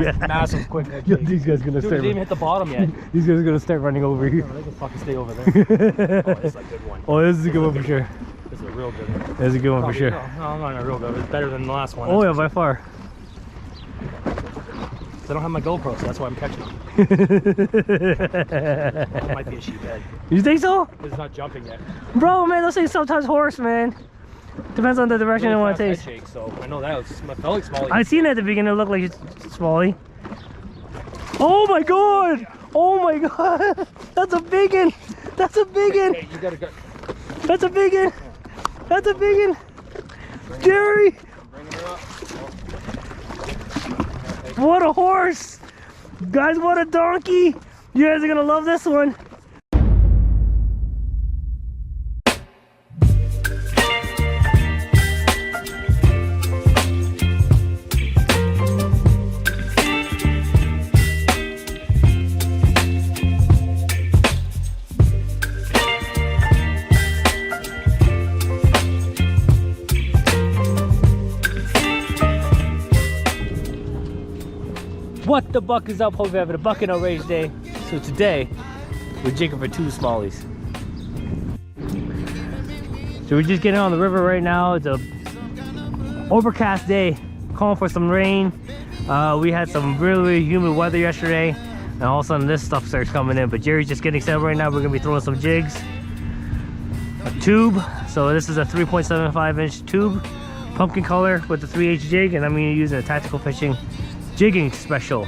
Yeah. Massive quick. Yo, these guys gonna Dude, start. they didn't even hit the bottom yet. These guys are gonna start running over here. They can fucking stay over there. Oh, this is a good one. Oh, this is a good one for sure. This is a real good one. This is a good one Probably, for sure. No, not a real good. It's better than the last one. Oh yeah, by far. I don't have my GoPro, so that's why I'm catching them. That might be a sheephead. You think so? It's not jumping yet. Bro, man, those things sometimes horse, man. Depends on the direction they want to take. Shake, so I know that was felt like Smalley. I seen it at the beginning. It looked like it's Smalley. Oh my god! Oh my god! That's a big one. That's a big one. Hey, you gotta go. That's a big one. That's a big one. Jerry! Bringing her up. What a horse! Guys, what a donkey! You guys are gonna love this one. What the buck is up? Hope you're having a bucking outrage day. So today, we're jigging for 2 smallies. So we're just getting on the river right now. It's a overcast day, calling for some rain. We had some really humid weather yesterday, and all of a sudden this stuff starts coming in. But Jerry's just getting set right now. We're gonna be throwing some jigs. A tube. So this is a 3.75 inch tube, pumpkin color with the 3H jig, and I'm gonna use a tactical fishing jigging special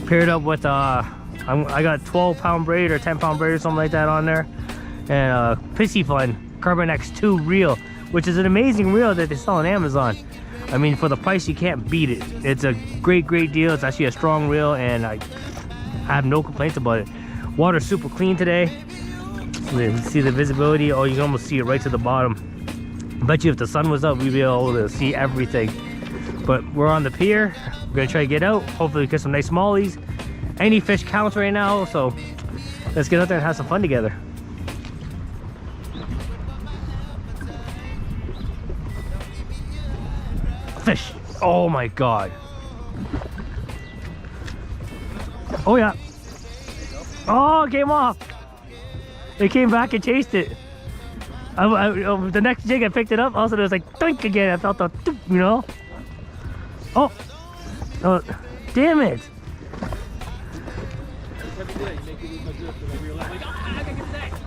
paired up with I got 12-pound braid or 10-pound braid or something like that on there, and Pissy Fun Carbon X2 reel, which is an amazing reel that they sell on Amazon. I mean, for the price you can't beat it. It's a great deal. It's actually a strong reel, and I have no complaints about it. Water's super clean today. You see the visibility. Oh, you can almost see it right to the bottom. I bet you if the sun was up, we'd be able to see everything. But we're on the pier. We're gonna try to get out, hopefully get some nice smallies. Any fish counts right now, so let's get out there and have some fun together. Fish. Oh my god. Oh yeah. Oh, it came off. It came back and chased it. The next jig I picked it up, also it was like doink again. I felt the, you know. Oh, oh, damn it.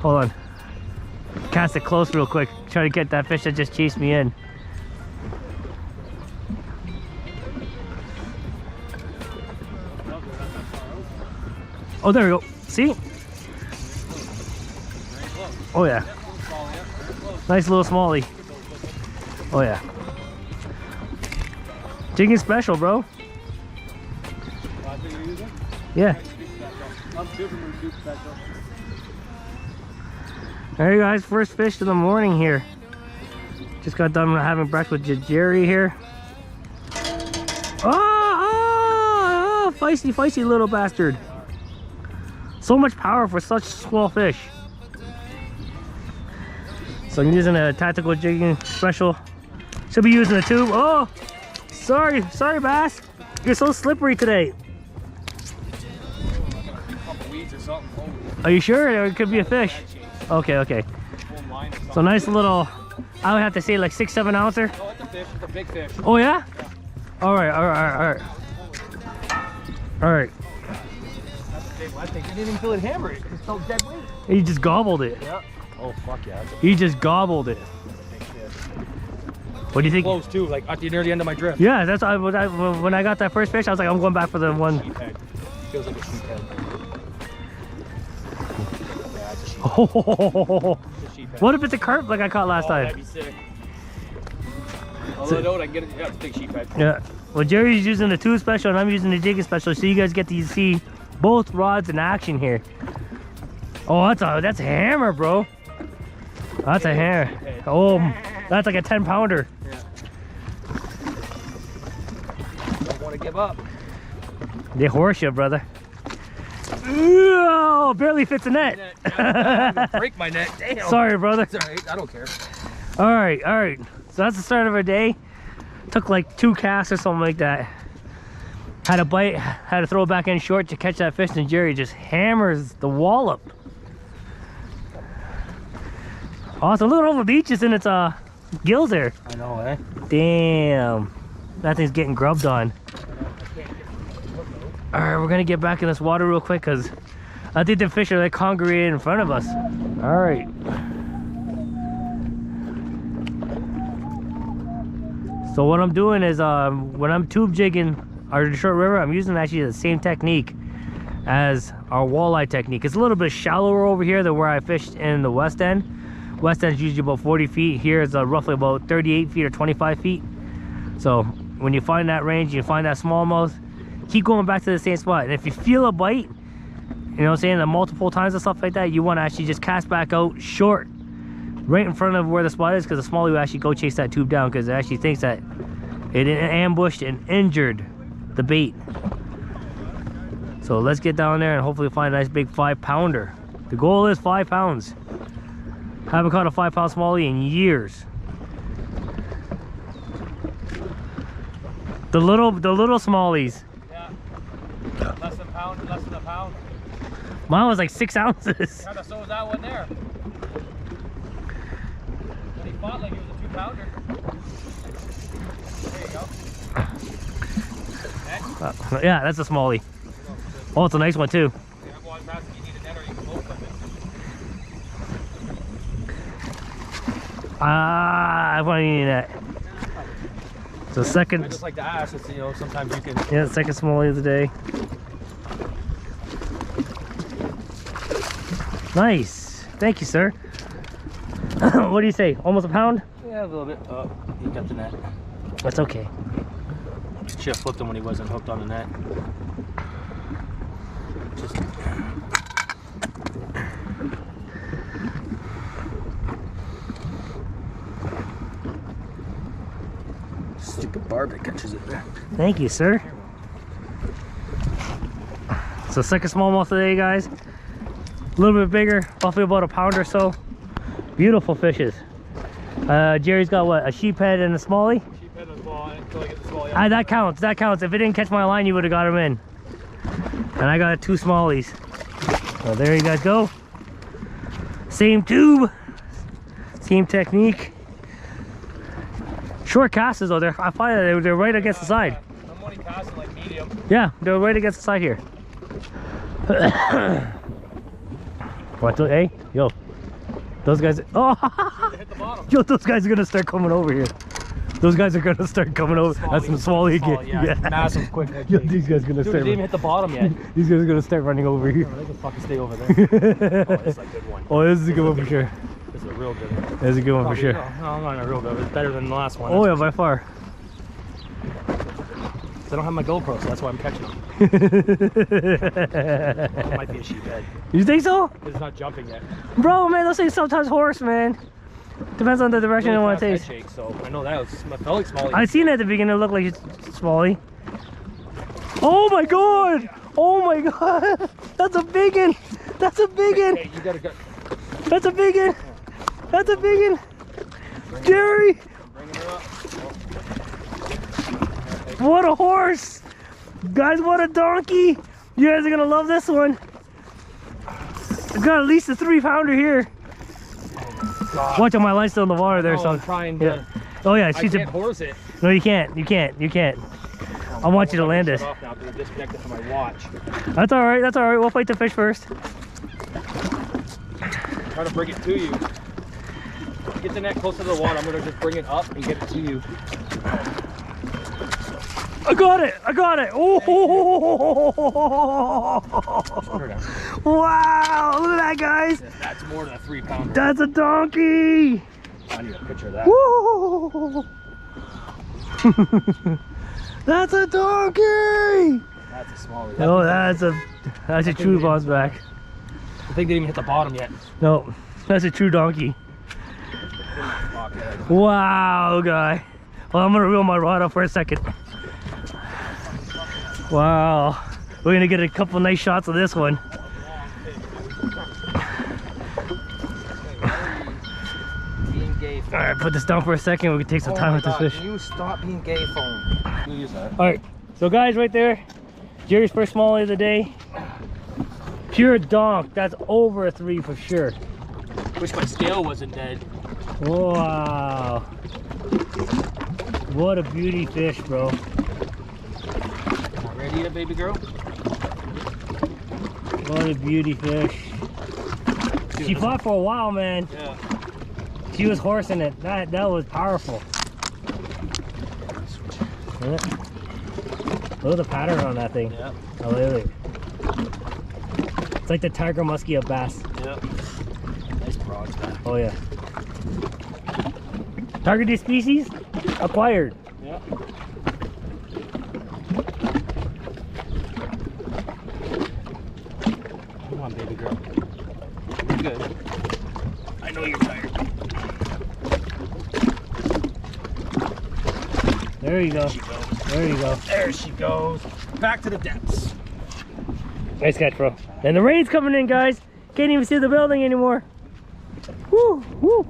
Hold on. Cast it close real quick. Try to get that fish that just chased me in. Oh, there we go. See? Oh, yeah. Nice little smallie. Oh, yeah. Jigging special, bro. Yeah. Alright guys, first fish of the morning here. Just got done having breakfast with Jerry here. Oh, feisty little bastard. So much power for such small fish. So I'm using a tactical jigging special. Should be using a tube. Oh! Sorry bass. You're so slippery today. Are you sure? Or it could be a fish. Okay. So nice little, I would have to say like 6-7 ouncer. Oh, it's a fish. It's a big fish. Oh yeah? Alright. That's a big one. I think you didn't even feel it hammer it. It's so dead weight. He just gobbled it. Yeah. Oh fuck yeah. He just gobbled it. What do you think? Close too, like near the end of my drift. Yeah, that's when I got that first fish, I was like, I'm going back for the one. Sheephead. Feels like a sheephead. Yeah, it's a sheephead. Oh, It's a sheephead. what if it's a carp like I caught last time? That'd be sick. Although I know I can get it. Yeah, it's a big sheephead. Yeah. Well, Jerry's using the 2 special and I'm using the jigging special, so you guys get to see both rods in action here. Oh, that's a hammer, bro. That's a hammer. Oh, that's like a 10-pounder. Yeah. Don't want to give up. They horse you, brother. Oh, barely fits the net. Break my net. Damn. Sorry, brother. It's all right. I don't care. All right. So that's the start of our day. Took like 2 casts or something like that. Had a bite, had to throw it back in short to catch that fish, and Jerry just hammers the wallop. Awesome. Look at all the leeches in its gills there. I know, eh? Damn. That thing's getting grubbed on. Alright, we're gonna get back in this water real quick because I think the fish are like congregated in front of us. Alright. So what I'm doing is when I'm tube jigging our short river, I'm using actually the same technique as our walleye technique. It's a little bit shallower over here than where I fished in the west end. West end is usually about 40 feet. Here is roughly about 38 feet or 25 feet. So when you find that range, you find that smallmouth, keep going back to the same spot. And if you feel a bite, you know what I'm saying, the multiple times and stuff like that, you want to actually just cast back out short, right in front of where the spot is, because the smallie will actually go chase that tube down because it actually thinks that it ambushed and injured the bait. So let's get down there and hopefully find a nice big 5-pounder. The goal is 5 pounds. Haven't caught a 5-pound smallie in years. The little smallies. Yeah. Less than a pound. Mine was like 6 ounces. Yeah, so was that one there. But he fought like he was a 2-pounder. There you go. Yeah, that's a smallie. Oh, it's a nice one too. I want to eat that. So second. I just like to ask, it's, you know, sometimes you can. Yeah, second smallie of the day. Nice. Thank you, sir. What do you say? Almost a pound? Yeah, a little bit. Oh, he got the net. That's okay. Should have flipped him when he wasn't hooked on the net. Just... Stupid barb that catches it there. Thank you, sir. So second smallmouth of the day, guys. A little bit bigger, roughly about a pound or so. Beautiful fishes. Jerry's got what, a sheephead and a smallie? Sheephead and a smallie until I get the smallie. That counts, that counts. If it didn't catch my line, you would have got him in. And I got 2 smallies. So there you guys go. Same tube, same technique. Short casts though, I find that they're right against the side. I'm only casting like medium. Yeah, they're right against the side here. What? Hey, yo, those guys. Oh, Hit the bottom. yo, those guys are gonna start coming over here. Those guys are gonna start coming over. That's some smallie again. Yeah, massive quick. Yo, these guys are gonna Dude, start. they didn't even hit the bottom yet. These guys are gonna start running over here. Oh, they can fucking stay over there. Oh, this is a good one. Oh, this is a good one for sure. This is a real good one. This is a good one for sure. No, not a real good. It's better than the last one. Oh yeah, by far. I don't have my GoPro, so that's why I'm catching them. It might be a sheephead. You think so? It's not jumping yet. Bro, man, those things sometimes horse, man. Depends on the direction Really you want to fast take. head shake, so I know that was. I felt like smallie. I seen it at the beginning. It looked like it's smallie. Oh my god! Oh my god! That's a big one! That's a big one! Hey, you gotta go. That's a big one! That's a big one! Jerry! Bringing her up. What a horse! Guys, what a donkey! You guys are gonna love this one. I've got at least a 3-pounder here. God. Watch out, my line's still in the water there, Oh, so I'm trying to. yeah. Oh yeah, I she's can't horse it. No, you can't. You can't. You can't. I want you to land it. Shut off now because it's disconnected from my watch. That's all right. That's all right. We'll fight the fish first. Try to bring it to you. Get the net close to the water. I'm gonna just bring it up and get it to you. I got it! I got it! Oh! Wow! Look at that, guys! That's more than a 3-pounder. That's a donkey! I need a picture of that. Woo! That's a donkey! That's a smallie. Oh, that's a true bounce back. I think they didn't even hit the bottom yet. No, that's a true donkey. Wow, guy. Well, I'm gonna reel my rod up for a second. Wow, we're gonna get a couple nice shots of this one. All right, put this down for a second. We can take some time with this fish. Can you stop being gay, phone? Can you use that? All right, So guys, right there, Jerry's first smallie of the day. Pure donk. That's over a 3 for sure. Wish my scale wasn't dead. Wow. What a beauty fish, bro. Not ready yet, baby girl? What a beauty fish. Dude, She fought for a while, man. Yeah. She was horsing it. That was powerful. Yeah. Look at the pattern on that thing. Yeah. Oh, really? It's like the tiger muskie of bass. Yeah. Nice broads, man. Oh yeah. Targeted species acquired. Yeah. Come on, baby girl. You're good. I know you're tired. There you go. There you go. There she goes. Back to the depths. Nice catch, bro. And the rain's coming in, guys. Can't even see the building anymore. Woo, woo.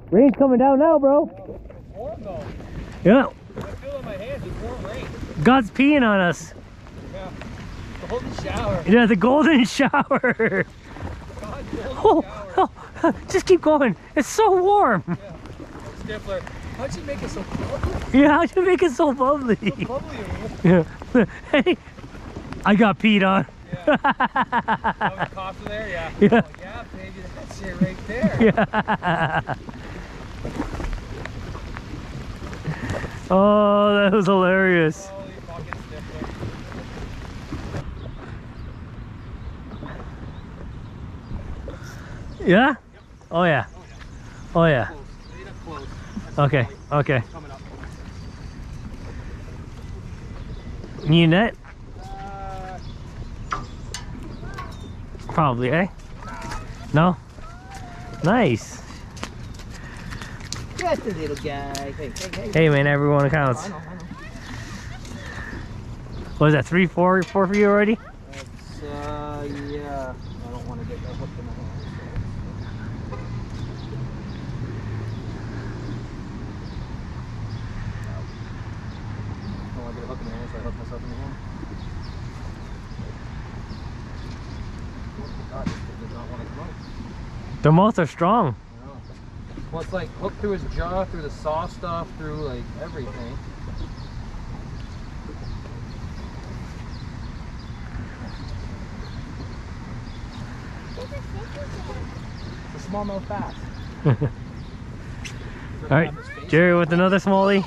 Rain's coming down now, bro. It's warm though. Yeah. I feel it in my hands. It's warm rain. God's peeing on us. Yeah. The golden shower. Yeah, the golden shower. God's golden Oh, shower. oh, just keep going. It's so warm. Yeah. Stifler. How'd you make it so bubbly? Yeah, how'd you make it so bubbly? So bubbly and Yeah. Hey, I got peed on. Yeah. Oh, the cops are there? Yeah. Yeah. Oh, yeah, baby, that's it right there. Yeah. Oh, that was hilarious. Holy fucking Stifler. Yeah? Yep. Oh yeah. Oh yeah. Close. Straight up close. That's Okay. the Okay. coming up. Need a net? Uh, Probably, eh? No? Nice. just a little guy. Hey, hey, hey. Hey man, everyone counts. I know. What is that, 3, 4 for you already? It's, yeah. I don't want to get that hook in my hand. I don't want to get a hook in my hand, so I hook myself in the hand. God, this thing does not want to come out. Their mouths are strong. No. Well, it's like hooked through his jaw, through the saw stuff, through like everything. It's a smallmouth bass. All right, Jerry with another smallie.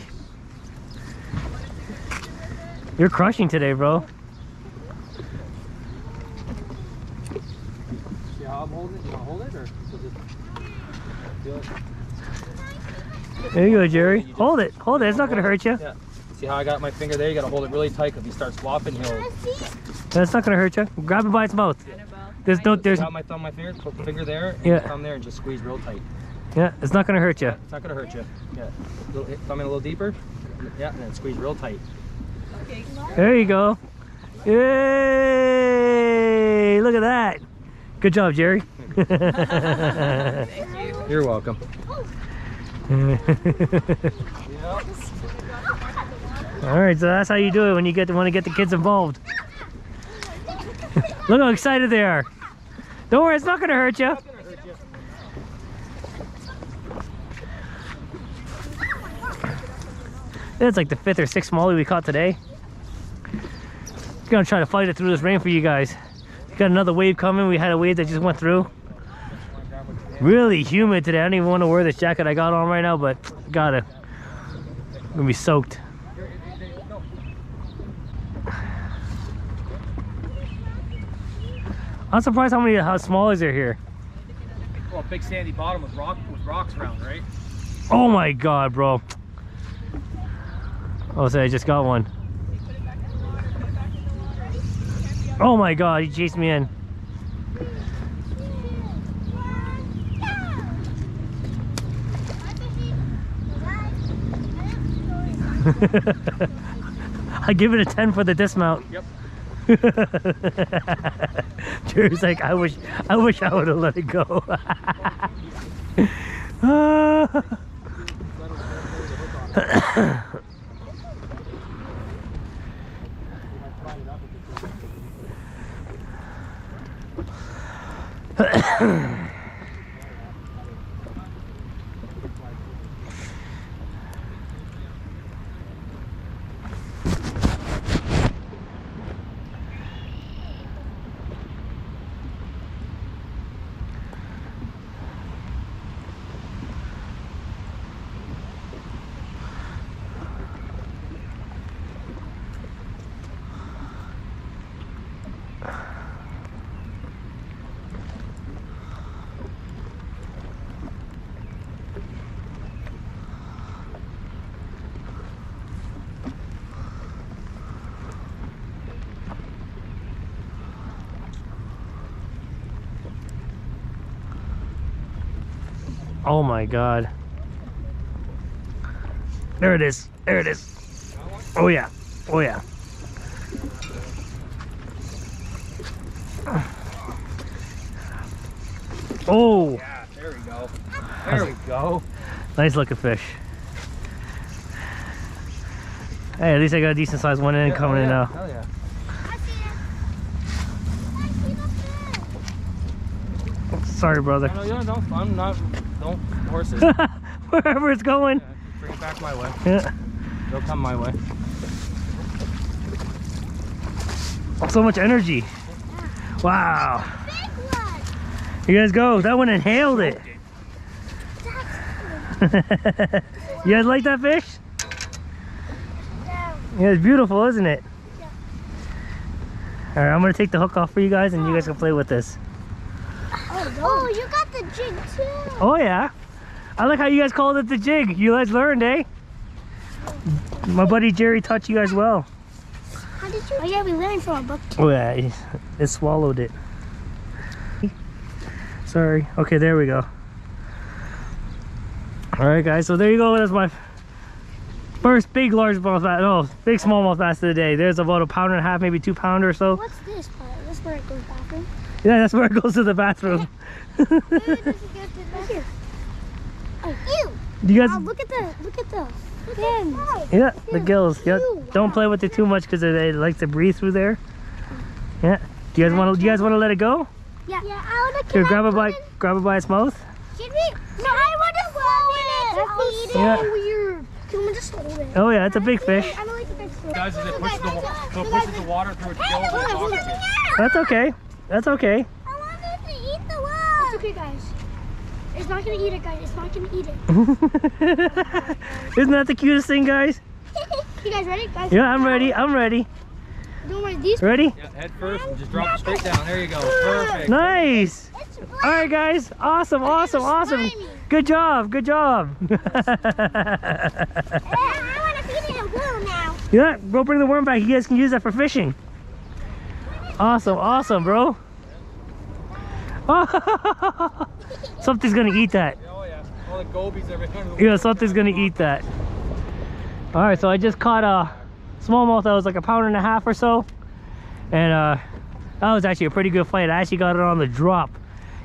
You're crushing today, bro. See how I'm holding it? You want to hold it or we'll just feel it? There you go, Jerry. Hold it. Hold it. It's not going to hurt you. Yeah. See how I got my finger there? You got to hold it really tight because if he starts flopping, he'll... That's not going to hurt you. Grab it by its mouth. There's no, there's, Got my thumb, my finger, put the finger there, and Yeah. your thumb there, and just squeeze real tight. yeah, it's not going to hurt you. It's not gonna hurt you. Yeah, thumb in a little deeper. Yeah, and then squeeze real tight. There you go. Yay! Look at that. Good job, Jerry. You're welcome. All right, so that's how you do it when you want to get the kids involved. Look how excited they are. Don't worry, it's not going to hurt you. That's like the 5th or 6th smallie we caught today. Gonna try to fight it through this rain for you guys. Got another wave coming. We had a wave that just went through. Really humid today. I don't even want to wear this jacket I got on right now, but gotta. I'm gonna be soaked. I'm surprised how smallies are here. Well, big sandy bottom with rocks around, right? Oh my god, bro. Oh, so I just got one. Oh my god, he chased me in. I give it a 10 for the dismount. Yep. Jerry's like, I wish I would have let it go. Oh my God. There it is. There it is. Oh yeah. Oh yeah. Oh. Yeah, there we go. There we go. Nice looking fish. Hey, at least I got a decent sized one in coming in now. Hell yeah. Sorry, brother. No, I'm not. Don't horse it. Wherever it's going. Yeah, bring it back my way. Yeah. They'll come my way. So much energy. Wow. You guys go. That one inhaled it. You guys like that fish? Yeah, it's beautiful, isn't it? Yeah. All right, I'm gonna take the hook off for you guys, and you guys can play with this. Oh, you got the jig too. Oh yeah, I like how you guys called it the jig. You guys learned, eh? My buddy Jerry taught you guys well. How did you? Oh yeah, we learned from a book. Oh yeah, it swallowed it. Sorry. Okay, there we go. All right, guys. So there you go. That's my first big largemouth bass. No, big smallmouth bass of the day. There's about a pound and a half, maybe 2 pounder or so. What's this part? This is where it goes bathroom. Yeah, that's where it goes to the bathroom. Ooh, this is good to bathroom. Oh, ew! You guys? Wow, look at the fins. Yeah, the gills. Yeah. Ew, Don't wow. play with it too much because they like to breathe through there. Yeah. Do you guys want to? You guys want to let it go? Yeah. Yeah, I want to. Here, grab it by its mouth. Should we? No, I want to swallow it. That's so Yeah. weird. Can we just hold it? Oh yeah, it's a big fish. I don't like the big fish. Guys, as it pushes the water through its gills, it's oxygen. That's okay. That's okay. I want it to eat the wall. It's okay, guys. It's not gonna eat it, guys. It's not gonna eat it. Isn't that the cutest thing, guys? You guys ready, guys? Yeah, I'm ready. I'm ready. Doing one of these. Ready? Yeah, head first and just drop it straight down. There you go. Perfect. Nice. It's All right, guys. Awesome. Awesome. Awesome. slimy. Good job. Good job. I want to feed it a worm now. Yeah, go bring the worm back. You guys can use that for fishing. Awesome. Awesome, bro. Something's gonna eat that. Oh yeah. All the gobies, everything. Yeah, something's gonna eat that. All right, so I just caught a smallmouth that was like a pound and a half or so, and that was actually a pretty good fight. I actually got it on the drop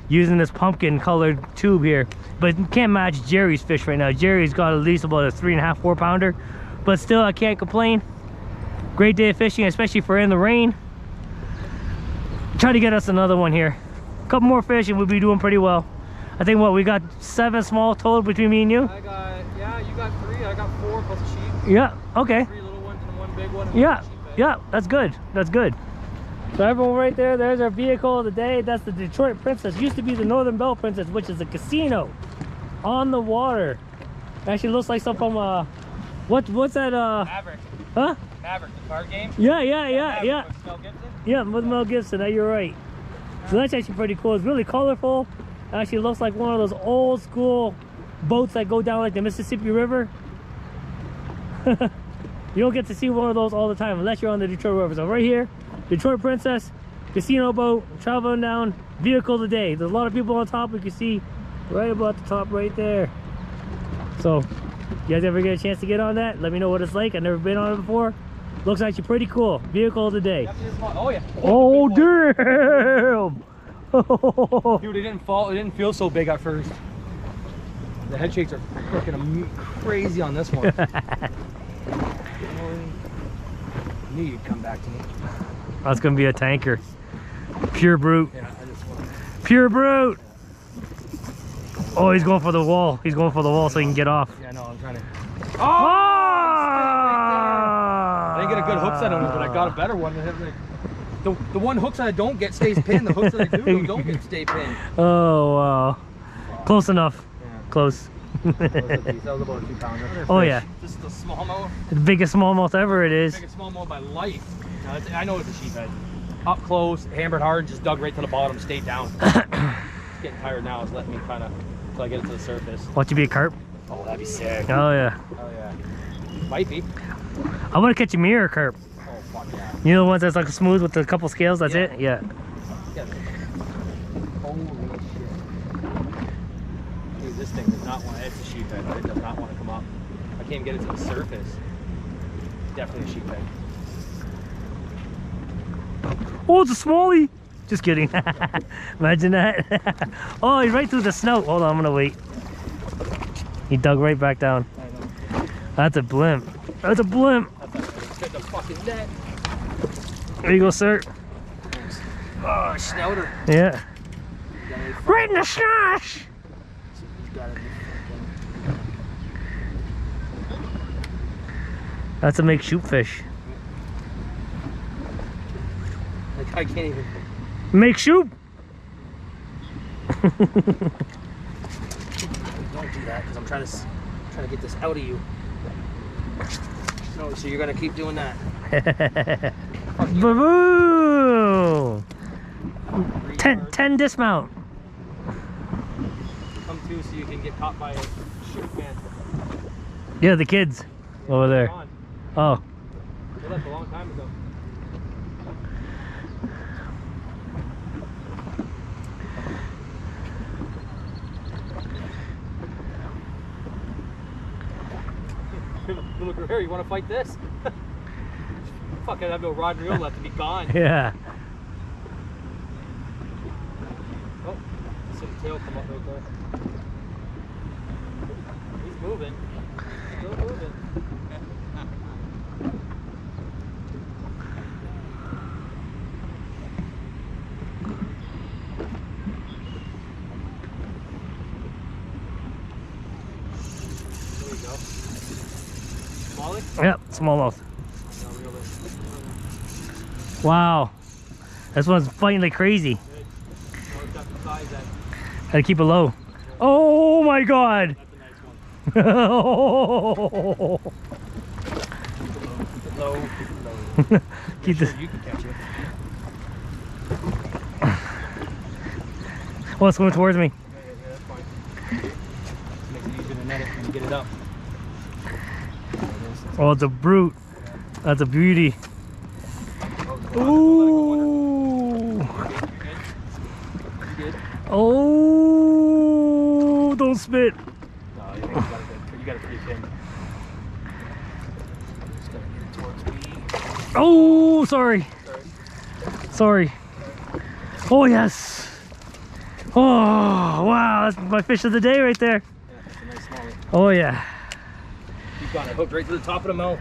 using this pumpkin colored tube here, but can't match Jerry's fish right now. Jerry's got at least about a 3.5, 4 pounder, but still I can't complain. Great day of fishing, especially for in the rain. Try to get us another one here. A couple more fish and we'll be doing pretty well. I think what we got 7 small total between me and you. You got 3. I got 4 plus a sheep. Yeah, okay. 3 little ones and 1 big one. And Yeah, one sheep bed. yeah, that's good. That's good. So everyone right there, there's our vehicle of the day. That's the Detroit Princess. Used to be the Northern Belle Princess, which is a casino on the water. Actually looks like some from what's that Maverick. huh? Maverick, the card game. Yeah. Maverick with Mel Gibson. Yeah, with Mel Gibson, you're right. So that's actually pretty cool. It's really colorful. Actually looks like one of those old school boats that go down like the Mississippi River. You don't get to see one of those all the time unless you're on the Detroit River. So right here, Detroit Princess, casino boat, traveling down, vehicle of the day. There's a lot of people on top. We can see right about the top right there. So, you guys ever get a chance to get on that? Let me know what it's like. I've never been on it before. Looks actually pretty cool. Vehicle of the day. Oh yeah. Oh Big damn! one. Dude, it didn't fall. It didn't feel so big at first. The head shakes are freaking crazy on this one. I knew you'd come back to me. That's gonna be a tanker. Pure brute. Yeah, Pure brute. Oh, he's going for the wall. He's going for the wall so he can get off. Yeah, no, I'm trying to. Oh! I didn't get a good hook set on it, but I got a better one. The one hooks that I don't get stays pinned. The hooks that I do don't get stay pinned. Oh, wow. Close enough. Yeah. Close. That was about a 2-pounder. Oh, yeah. This is the smallmouth. The biggest smallmouth ever it is. Biggest smallmouth of my life. Now, I know it's a sheephead. Up close, hammered hard, just dug right to the bottom, stayed down. Getting tired now. It's letting me kind of until I get it to the surface. Want you to be a carp? Oh, that'd be sick. Oh, yeah. Oh, yeah. Might be. I want to catch a mirror carp. Oh, fuck yeah. You know the ones that's like smooth with a couple scales? That's Yeah. it? Yeah. Yeah. Holy shit. Dude, this thing does not want to, it's a sheephead, but it does not want to come up. I can't even get it to the surface. Definitely a sheephead. Oh, it's a smallie. Just kidding. Imagine that. Oh, he's right through the snout. Hold on, I'm gonna wait. He dug right back down. I know. That's a blimp. That's a blimp. That's like the fucking net. There you go, sir. Oh, snouter. Yeah. Right in the schnosh. He's got it. That's a make shoot fish. Like, I can't even. Make shoot. Don't do that, because I'm trying to get this out of you. No, so you're gonna keep doing that. Boo! 10 dismount. Come to so you can get caught by a ship man. Yeah, the kids over there. Gone. Oh. They left a long time ago. Look over here, you want to fight this? Fuck, I have no rod and reel left to be gone. Yeah. Oh, some tail come up right there. He's moving. Still moving. There you go. Molly? Yep, smallmouth. Wow. This one's fighting like crazy. Gotta keep it low. Oh my god! That's a nice one. Low. Keep this. You can catch it. Oh, it's going towards me. Yeah, that's fine. Makes it easier to net it when you get it up. Oh, it's a brute. That's a beauty. Ooh. Oh, don't spit. No, you got it pretty pinned. Just gotta get it towards me. Oh, sorry. Sorry. Oh, yes. Oh, wow. That's my fish of the day right there. Yeah, that's a nice smallie. Oh, yeah. You've got it hooked right to the top of the mouth.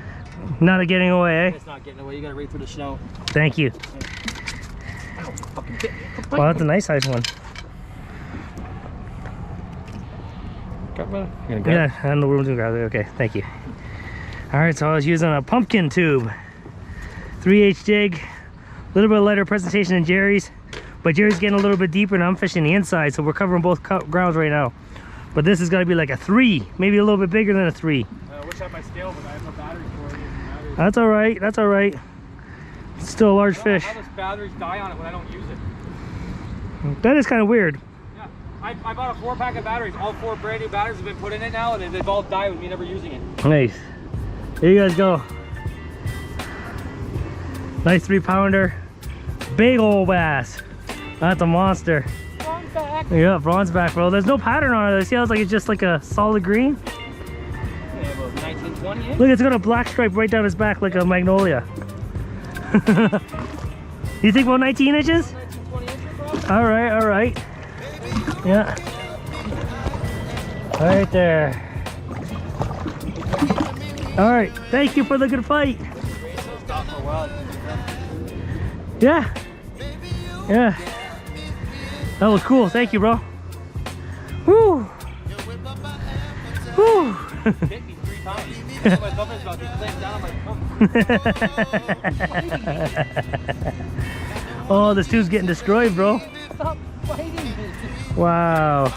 Not getting away, eh? It's not getting away. You got it right through the snow. Thank you. Ow, fucking bit me. Well, that's a nice size one. Yeah, I have no room to grab it. Okay, thank you. All right, so I was using a pumpkin tube. 3H jig. A little bit lighter presentation than Jerry's. But Jerry's getting a little bit deeper and I'm fishing the inside. So we're covering both grounds right now. But this is going to be like a 3. Maybe a little bit bigger than a 3. I wish I had my scale, but I have no batteries for it. That's all right. That's all right. It's still a large fish. How does batteries die on it when I don't use it? That is kind of weird. Yeah, I bought a 4-pack of batteries. All 4 brand new batteries have been put in it now, and they've all died with me never using it. Nice. Here you guys go. Nice 3-pounder. Big old bass. That's a monster. Bronze back. Yeah, bronze back, bro. There's no pattern on it. See how it's like it's just like a solid green? Yeah, about 1920 Look, it's got a black stripe right down his back like a magnolia. You think about 19 inches? 1920 inches, bro? All right, all right. Yeah. Right there. All right, thank you for the good fight. Stop for a while. Yeah. Yeah. That was cool. Thank you, bro. Woo. Woo. Hit me 3 times. My thumb is about to clamp down on my thumb. Oh, this tube's getting destroyed, bro. Stop fighting me. Wow.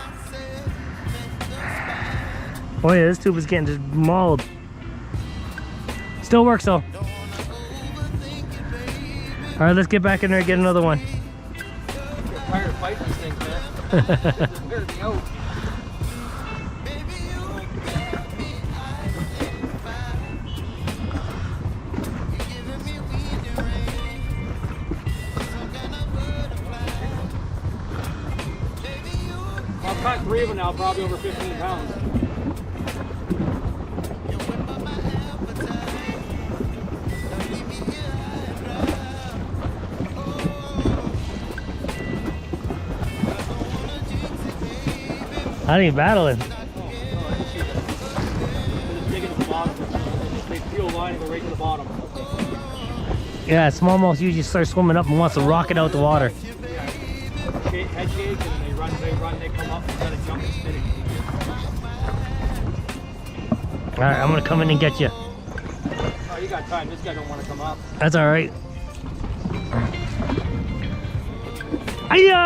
Oh yeah, this tube is getting just mauled. Still works though. All right, let's get back in there and get another one. I'm tired of fighting these things, man. Just wear me out. I've caught 3 of them now, probably over 15 pounds. How do you battle it? They dig into the bottom. They peel line and go right to the bottom. Yeah, smallmouth usually starts swimming up and wants to rocket out the water. Head shake, and then they run, they come up and kind of jump and spin it. All right, I'm gonna come in and get you. Oh, you got time. This guy don't want to come up. That's all right. Hiya!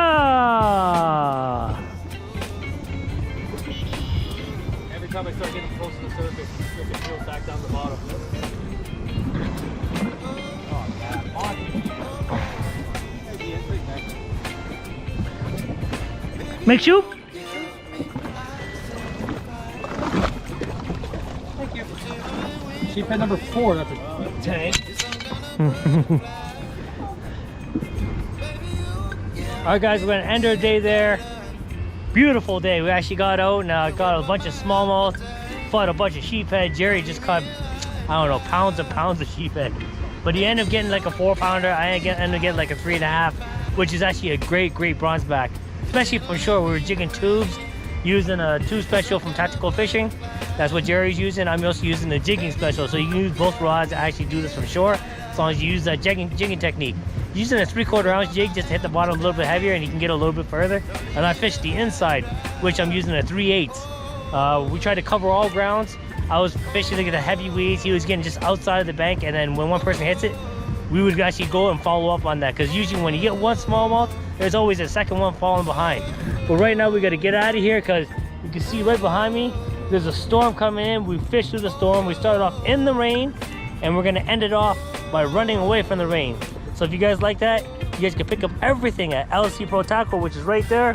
Every time I start getting close to the surface, it peels back down the bottom. Oh, yeah. On. There he is, right there. Make shoe? Thank you. Sheephead number 4, that's a tank. Alright guys, we're gonna end our day there. Beautiful day. We actually got out and got a bunch of smallmouth, fought a bunch of sheephead. Jerry just caught, I don't know, pounds and pounds of sheephead. But he ended up getting like a 4-pounder. I ended up getting like a 3.5, which is actually a great bronze back. Especially from shore. We were jigging tubes, using a tube special from Tactical Fishing. That's what Jerry's using. I'm also using the jigging special. So you can use both rods to actually do this from shore, as long as you use that jigging technique. Using a 3/4 ounce jig just to hit the bottom a little bit heavier and you can get a little bit further. And I fished the inside, which I'm using a 3/8. We tried to cover all grounds. I was fishing to get the heavy weeds. He was getting just outside of the bank, and then when one person hits it, we would actually go and follow up on that, because usually when you get one smallmouth, there's always a second one falling behind. But right now we got to get out of here, because you can see right behind me there's a storm coming in. We fished through the storm. We started off in the rain, and we're going to end it off by running away from the rain. So if you guys like that, you guys can pick up everything at LC Pro Tackle, which is right there.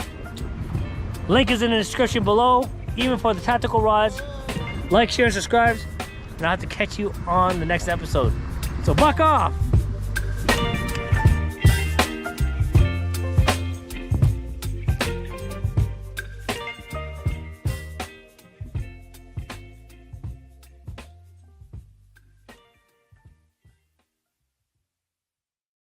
Link is in the description below, even for the tactical rods. Like, share, and subscribe, and I'll have to catch you on the next episode. So buck off!